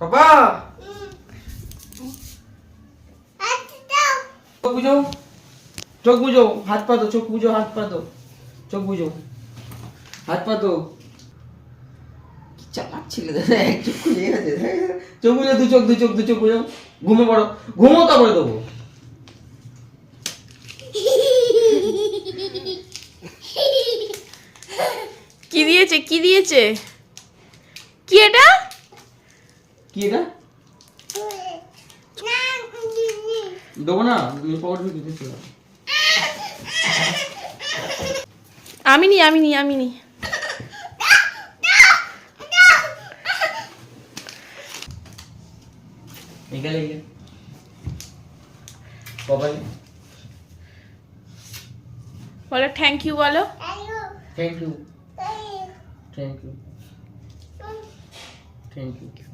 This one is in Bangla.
বাবা চোখ বুঝো, চোখ বুঝো, হাত পা দো, চোখ বুঝো, হাত পা দো, চোখ বুঝো, হাত পা দো। কি চালাক ছেলে, এক চোখ খুলে গেছে। চোখ বুঝো, দু চোখ, দু চোখ, দু চোখ বুঝো। ঘুমো পড়ো, ঘুমো, তারপরে দেবো। কি দিয়েছে, কি দিয়েছে, কি এটা? কি এটা দেবো না, পাউডার দিতে ছিল। আমি নি, আমি নি, আমি নি। এখানে বাবা বলো থ্যাংক ইউ, বলো thank you, thank you, thank you.